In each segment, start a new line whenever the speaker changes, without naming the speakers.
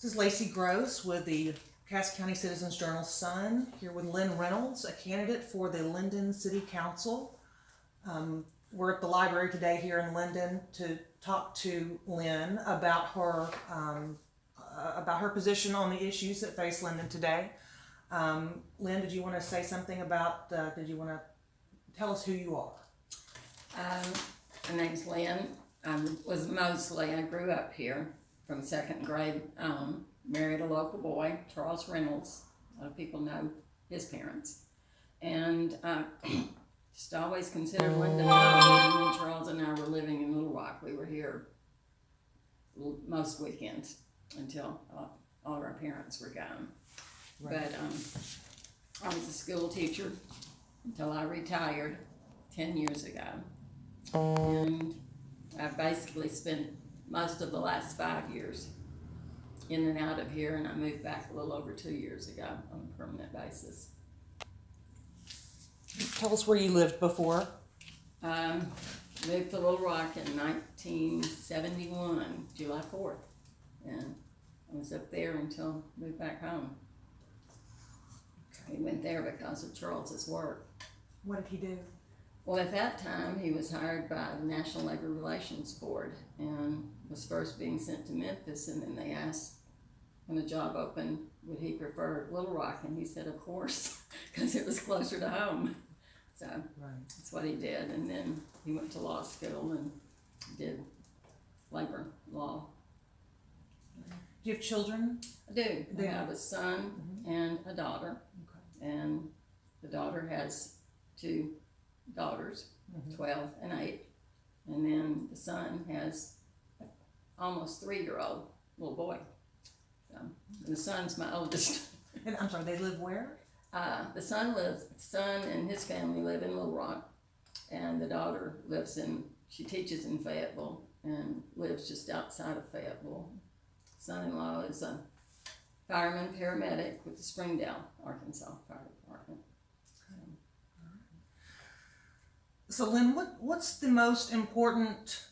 This is Lacey Gross with the Cass County Citizens Journal Sun, here with Lynn Reynolds, a candidate for the Linden City Council. We're at the library today here in Linden to talk to Lynn about her position on the issues that face Linden today. Lynn, did you want to say something about, did you want to tell us who you are?
My name's Lynn. I grew up here from second grade on, married a local boy, Charles Reynolds. A lot of people know his parents. And just always considered Linden home. When Charles and I were living in Little Rock, we were here most weekends until all of our parents were gone. Right. But I was a school teacher until I retired 10 years ago. And I've basically spent most of the last 5 years in and out of here, and I moved back a little over 2 years ago on a permanent basis.
Tell us where you lived before.
Moved to Little Rock in 1971, July 4th, and I was up there until I moved back home. He went there because of Charles's work.
What did he do?
Well, at that time, he was hired by the National Labor Relations Board and was first being sent to Memphis, and then they asked when a job opened, would he prefer Little Rock? And he said, of course, because it was closer to home. So That's what he did. And then he went to law school and did labor law.
Do you have children?
I do. I have a son and a daughter. Okay. And the daughter has 2 daughters, 12 and 8, and then the son has an almost 3-year-old little boy. So the son's my oldest.
And I'm sorry, they live where?
The son and his family live in Little Rock, and the daughter she teaches in Fayetteville and lives just outside of Fayetteville. Son-in-law is a fireman paramedic with the Springdale, Arkansas Fire Department.
So Lynn, what's the most important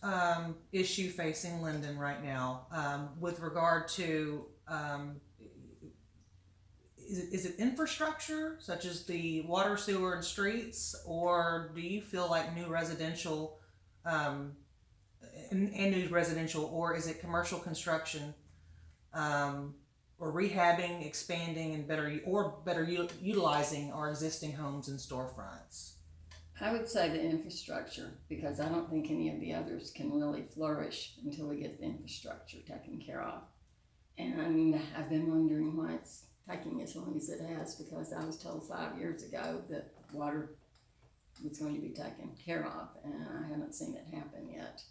issue facing Linden right now with regard to, is it infrastructure such as the water, sewer, and streets, or do you feel like new residential, or is it commercial construction, or rehabbing, expanding, and better utilizing our existing homes and storefronts?
I would say the infrastructure, because I don't think any of the others can really flourish until we get the infrastructure taken care of. And I've been wondering why it's taking as long as it has, because I was told 5 years ago that water was going to be taken care of, and I haven't seen it happen yet.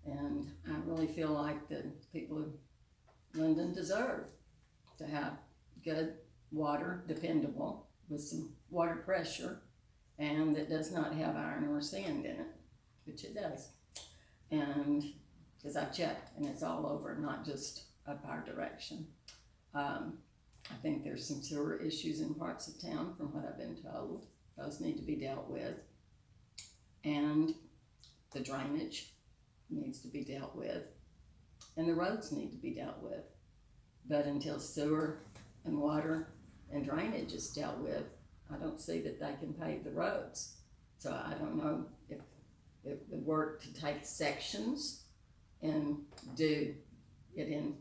And I really feel like the people of Linden deserve to have good water, dependable, with some water pressure, and that does not have iron or sand in it, which it does. And because I've checked, and it's all over, not just up our direction. I think there's some sewer issues in parts of town from what I've been told. Those need to be dealt with. And the drainage needs to be dealt with. And the roads need to be dealt with. But until sewer and water and drainage is dealt with, I don't see that they can pave the roads. So I don't know if it would work to take sections and do it in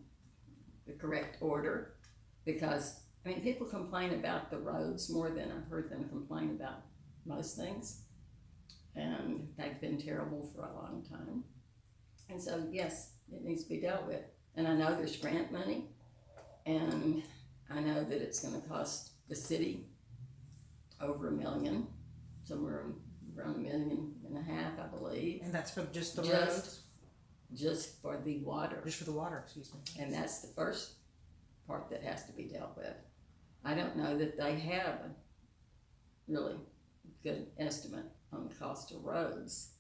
the correct order. Because, I mean, people complain about the roads more than I've heard them complain about most things. And they've been terrible for a long time. And so, yes, it needs to be dealt with. And I know there's grant money, and I know that it's going to cost the city over $1 million, somewhere around $1.5 million, I believe.
And that's for just the roads?
Just for the water.
Just for the water, excuse me.
And that's the first part that has to be dealt with. I don't know that they have a really good estimate on the cost of roads.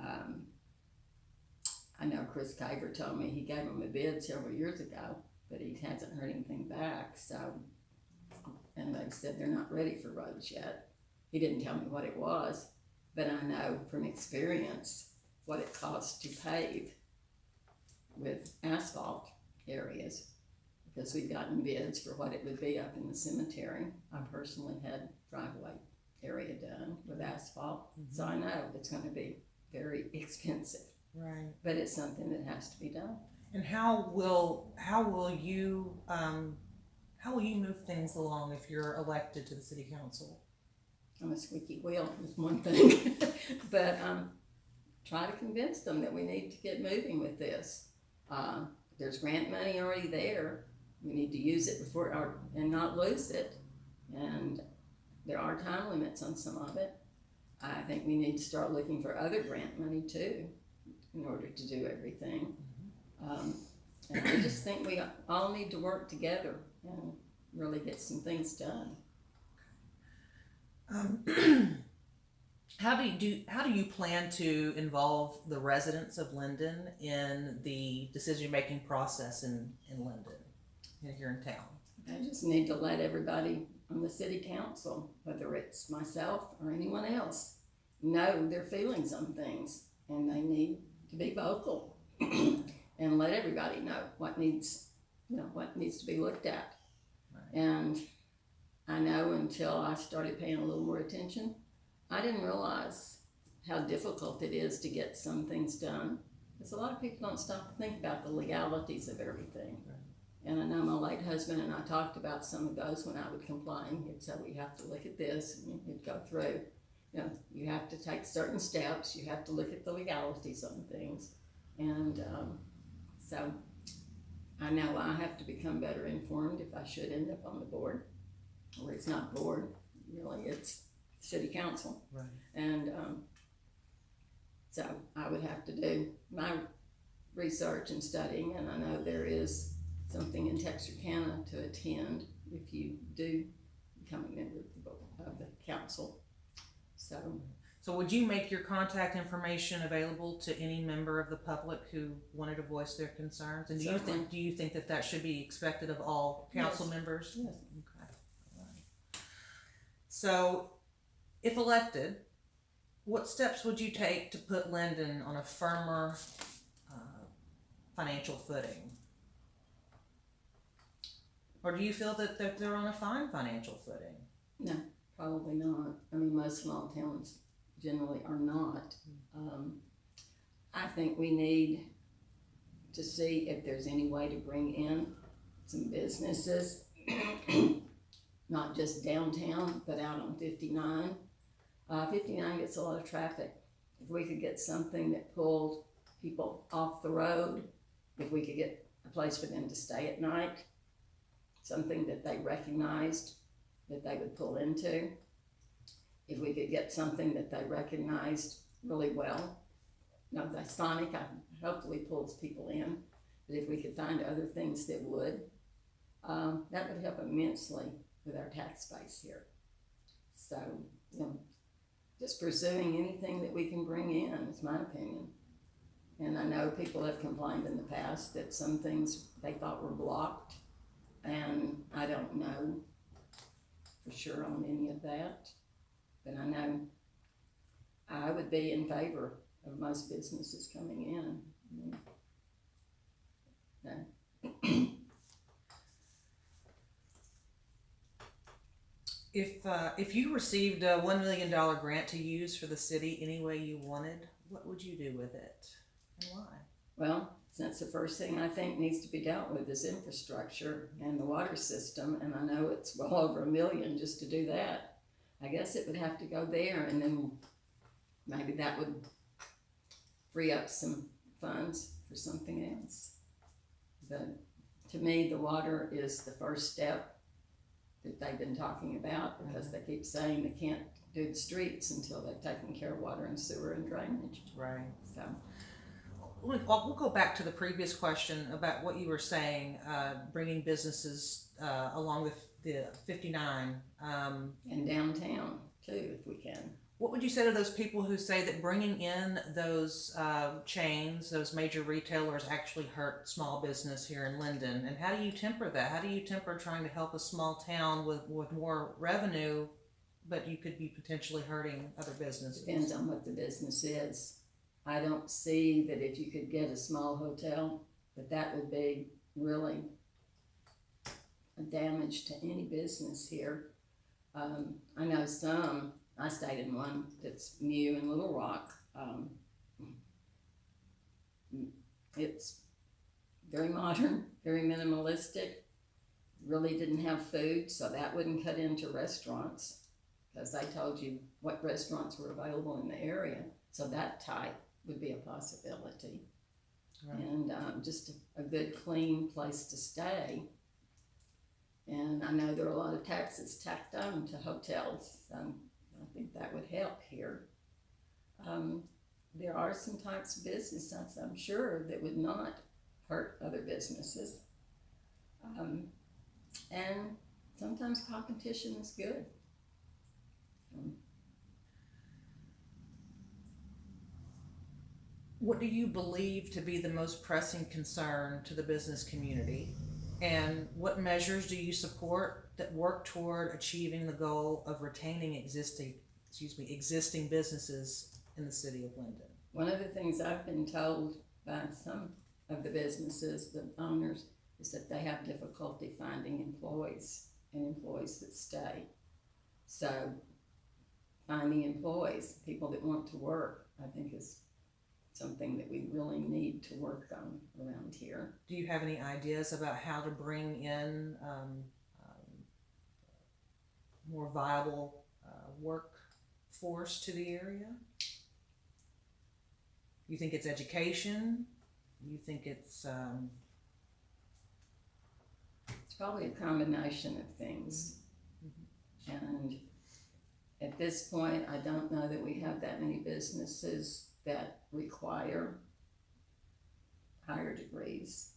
I know Chris Kiver told me he gave them a bid several years ago, but he hasn't heard anything back. And they said they're not ready for roads yet. He didn't tell me what it was, but I know from experience what it costs to pave with asphalt areas because we've gotten bids for what it would be up in the cemetery. I personally had driveway area done with asphalt, so I know it's going to be very expensive.
Right.
But it's something that has to be done.
And how will you move things along if you're elected to the city council?
I'm a squeaky wheel is one thing, but try to convince them that we need to get moving with this. There's grant money already there. We need to use it and not lose it. And there are time limits on some of it. I think we need to start looking for other grant money too, in order to do everything. And I just think we all need to work together and really get some things done.
How do you plan to involve the residents of Linden in the decision-making process in Linden, here in town?
I just need to let everybody on the city council, whether it's myself or anyone else, know their feelings on things, and they need to be vocal and let everybody know what needs to be looked at. Right. And I know until I started paying a little more attention, I didn't realize how difficult it is to get some things done. Because a lot of people don't stop to think about the legalities of everything. Right. And I know my late husband and I talked about some of those when I would complain. He'd say, we have to look at this, and he'd go through. You have to take certain steps. You have to look at the legalities on things. And so I know I have to become better informed if I should end up on the board. Or it's not board, really, it's city council. Right. And so I would have to do my research and studying, and I know there is something in Texarkana to attend if you do become a member of the council. So would you make your contact information available to any member of the public who wanted to voice their concerns? And do you think that should be expected of all council members? Yes.
Okay. All right. So, if elected, what steps would you take to put Linden on a firmer financial footing? Or do you feel that they're on a fine financial footing?
No, probably not. I mean, most small towns generally are not. I think we need to see if there's any way to bring in some businesses, not just downtown, but out on 59. 59 gets a lot of traffic. If we could get something that pulled people off the road, if we could get a place for them to stay at night, something that they recognized that they would pull into, if we could get something that they recognized really well. The Sonic hopefully pulls people in, but if we could find other things that would, that would help immensely with our tax base here. So, just pursuing anything that we can bring in is my opinion. And I know people have complained in the past that some things they thought were blocked, and I don't know for sure on any of that. But I know I would be in favor of most businesses coming in. No.
If you received a $1 million grant to use for the city any way you wanted, what would you do with it and why?
Well, since the first thing I think needs to be dealt with is infrastructure and the water system, and I know it's well over $1 million just to do that, I guess it would have to go there, and then maybe that would free up some funds for something else. But to me, the water is the first step that they've been talking about, because they keep saying they can't do the streets until they've taken care of water and sewer and drainage.
Right.
So
we'll go back to the previous question about what you were saying, bringing businesses along with the 59.
And downtown too, if we can.
What would you say to those people who say that bringing in those chains, those major retailers, actually hurt small business here in Linden? And how do you temper that? How do you temper trying to help a small town with more revenue, but you could be potentially hurting other businesses?
Depends on what the business is. I don't see that if you could get a small hotel, that would be really a damage to any business here. I know some, I stayed in one that's new in Little Rock. It's very modern, very minimalistic, really didn't have food, so that wouldn't cut into restaurants because they told you what restaurants were available in the area, so that type would be a possibility. Right. And just a good, clean place to stay. And I know there are a lot of taxes tacked on to hotels, so I think that would help here. There are some types of businesses, I'm sure, that would not hurt other businesses. And sometimes competition is good.
What do you believe to be the most pressing concern to the business community? And what measures do you support that work toward achieving the goal of retaining existing businesses in the city of Linden?
One of the things I've been told by some of the businesses, the owners, is that they have difficulty finding employees and employees that stay. So finding employees, people that want to work, I think is something that we really need to work on around here.
Do you have any ideas about how to bring in more viable workforce to the area? You think it's education? You think it's
probably a combination of things. Mm-hmm. And at this point, I don't know that we have that many businesses that require higher degrees.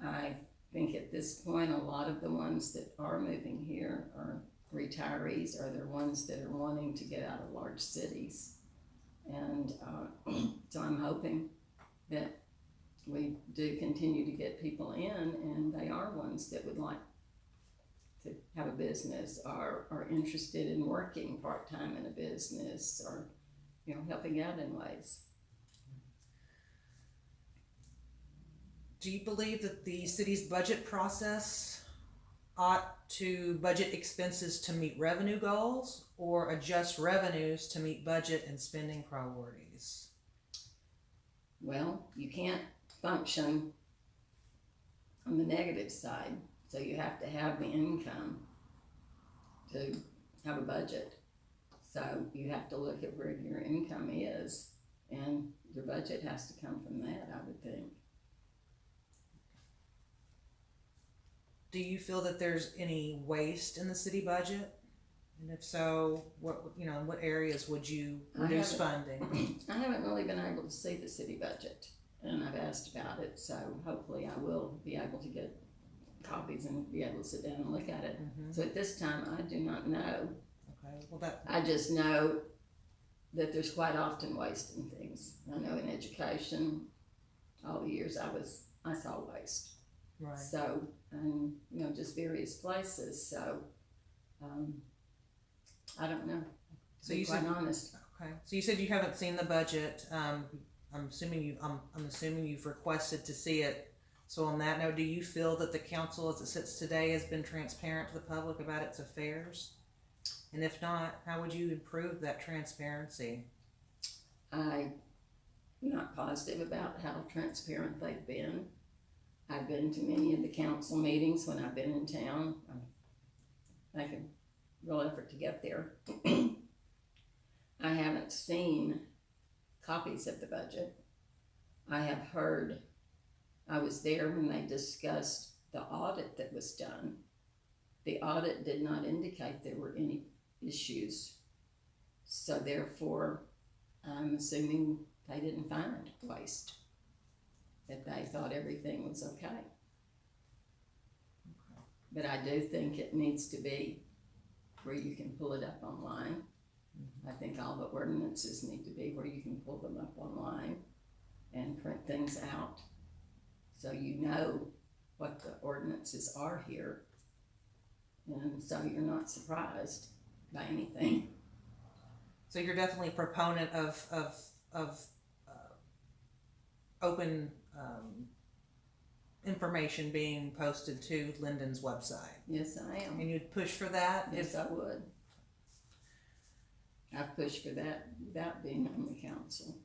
I think at this point, a lot of the ones that are moving here are retirees, or they're ones that are wanting to get out of large cities. And so I'm hoping that we do continue to get people in, and they are ones that would like to have a business, or are interested in working part-time in a business, or helping out in ways.
Do you believe that the city's budget process ought to budget expenses to meet revenue goals, or adjust revenues to meet budget and spending priorities?
Well, you can't function on the negative side, so you have to have the income to have a budget. So you have to look at where your income is, and your budget has to come from that, I would think.
Do you feel that there's any waste in the city budget? And if so, what areas would you reduce funding?
I haven't really been able to see the city budget, and I've asked about it, so hopefully I will be able to get copies and be able to sit down and look at it. Mm-hmm. So at this time, I do not know.
Okay. Well,
I just know that there's quite often waste in things. I know in education, all the years I saw waste.
Right.
So, and just various places. So, I don't know.
So you said, honest. Okay. So you said you haven't seen the budget. I'm assuming you've requested to see it. So on that note, do you feel that the council, as it sits today, has been transparent to the public about its affairs? And if not, how would you improve that transparency?
I'm not positive about how transparent they've been. I've been to many of the council meetings when I've been in town. I make a real effort to get there. I haven't seen copies of the budget. I have heard, I was there when they discussed the audit that was done. The audit did not indicate there were any issues. So therefore, I'm assuming they didn't find waste, that they thought everything was okay. But I do think it needs to be where you can pull it up online. Mm-hmm. I think all the ordinances need to be where you can pull them up online and print things out, so you know what the ordinances are here, and so you're not surprised by anything.
So you're definitely a proponent of open information being posted to Linden's website.
Yes, I am.
And you'd push for that?
Yes, I would. I've pushed for that without being on the council.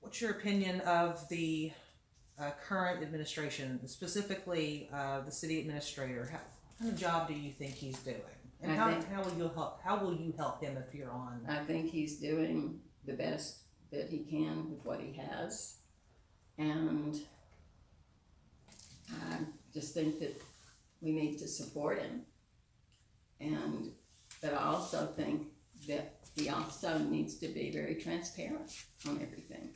What's your opinion of the current administration, specifically the city administrator? What kind of job do you think he's doing? And how will you help him if you're on?
I think he's doing the best that he can with what he has. And I just think that we need to support him. But I also think that he also needs to be very transparent on everything.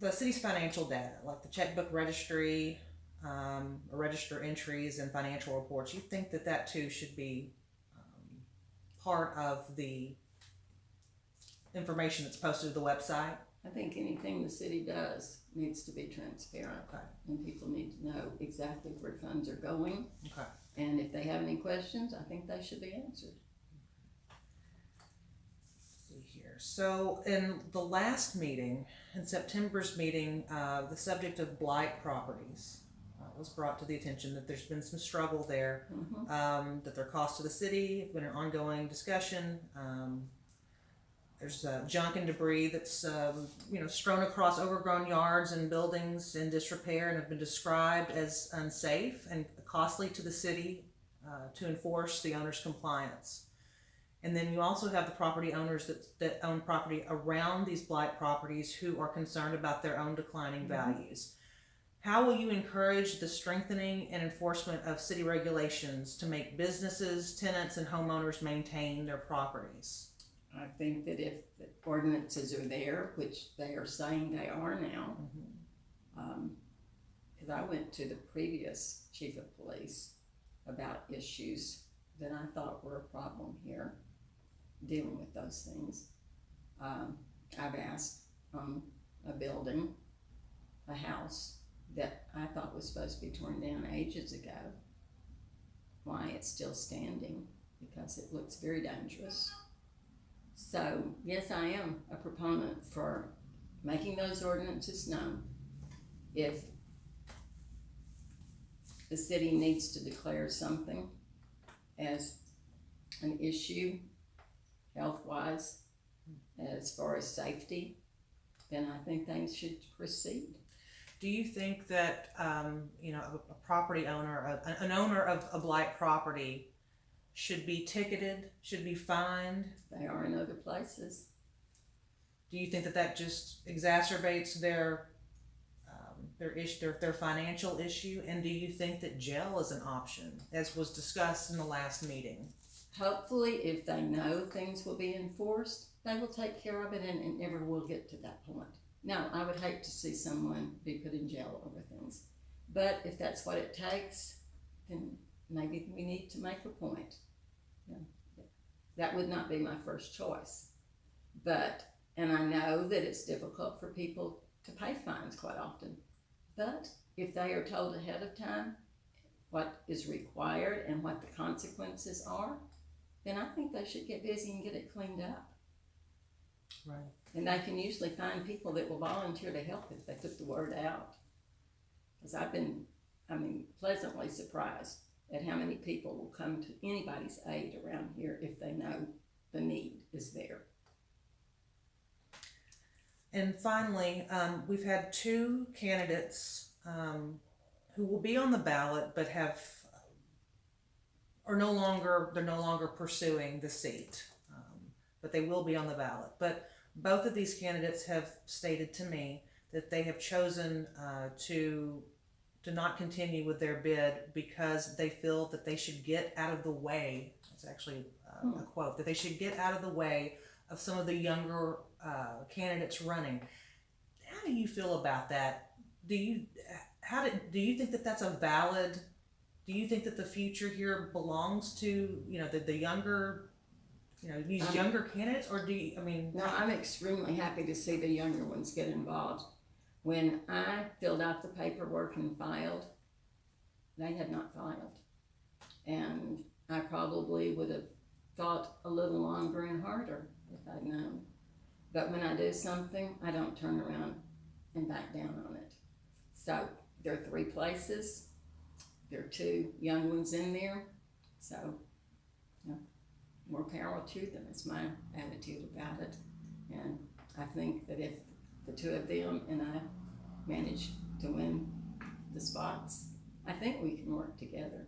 The city's financial data, like the checkbook registry, register entries and financial reports, you think that too should be part of the information that's posted to the website?
I think anything the city does needs to be transparent.
Okay.
And people need to know exactly where funds are going.
Okay.
And if they have any questions, I think they should be answered.
Let's see here. So in the last meeting, in September's meeting, the subject of blight properties was brought to the attention, that there's been some struggle there, that their cost to the city, it's been an ongoing discussion. There's junk and debris that's strewn across overgrown yards and buildings in disrepair and have been described as unsafe and costly to the city to enforce the owner's compliance. And then you also have the property owners that own property around these blight properties who are concerned about their own declining values. How will you encourage the strengthening and enforcement of city regulations to make businesses, tenants, and homeowners maintain their properties?
I think that if the ordinances are there, which they are saying they are now, because I went to the previous chief of police about issues that I thought were a problem here, dealing with those things. I've asked a building, a house that I thought was supposed to be torn down ages ago, why it's still standing, because it looks very dangerous. So yes, I am a proponent for making those ordinances known. If the city needs to declare something as an issue, health-wise, as far as safety, then I think things should proceed.
Do you think that a property owner, an owner of a blight property, should be ticketed, should be fined?
They are in other places.
Do you think that just exacerbates their financial issue? And do you think that jail is an option, as was discussed in the last meeting?
Hopefully, if they know things will be enforced, they will take care of it and it never will get to that point. No, I would hate to see someone be put in jail over things. But if that's what it takes, then maybe we need to make a point. Yeah. That would not be my first choice. And I know that it's difficult for people to pay fines quite often. But if they are told ahead of time what is required and what the consequences are, then I think they should get busy and get it cleaned up.
Right.
And they can usually find people that will volunteer to help if they put the word out. Because I've been, pleasantly surprised at how many people will come to anybody's aid around here if they know the need is there.
And finally, we've had two candidates who will be on the ballot but they're no longer pursuing the seat, but they will be on the ballot. But both of these candidates have stated to me that they have chosen to not continue with their bid because they feel that they should get out of the way. It's actually a quote, that they should get out of the way of some of the younger candidates running. How do you feel about that? Do you think that that's a valid? Do you think that the future here belongs to the younger, these younger candidates, or do you?
No, I'm extremely happy to see the younger ones get involved. When I filled out the paperwork and filed, they had not filed. And I probably would have thought a little longer and harder if I'd known. But when I do something, I don't turn around and back down on it. So there are 3 places. There are 2 young ones in there. So, you know, more power to them is my attitude about it. And I think that if the 2 of them and I manage to win the spots, I think we can work together.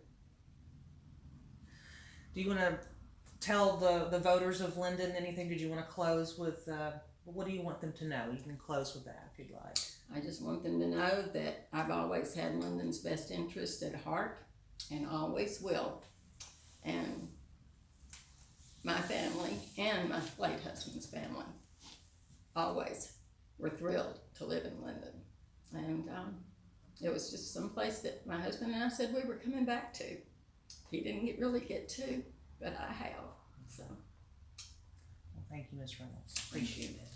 Do you want to tell the voters of Linden anything? Did you want to close with, what do you want them to know? You can close with that if you'd like.
I just want them to know that I've always had Linden's best interest at heart and always will. And my family and my late husband's family always were thrilled to live in Linden. And it was just some place that my husband and I said we were coming back to. He didn't really get to, but I have. So,
Well, thank you, Ms. Reynolds. Appreciate it.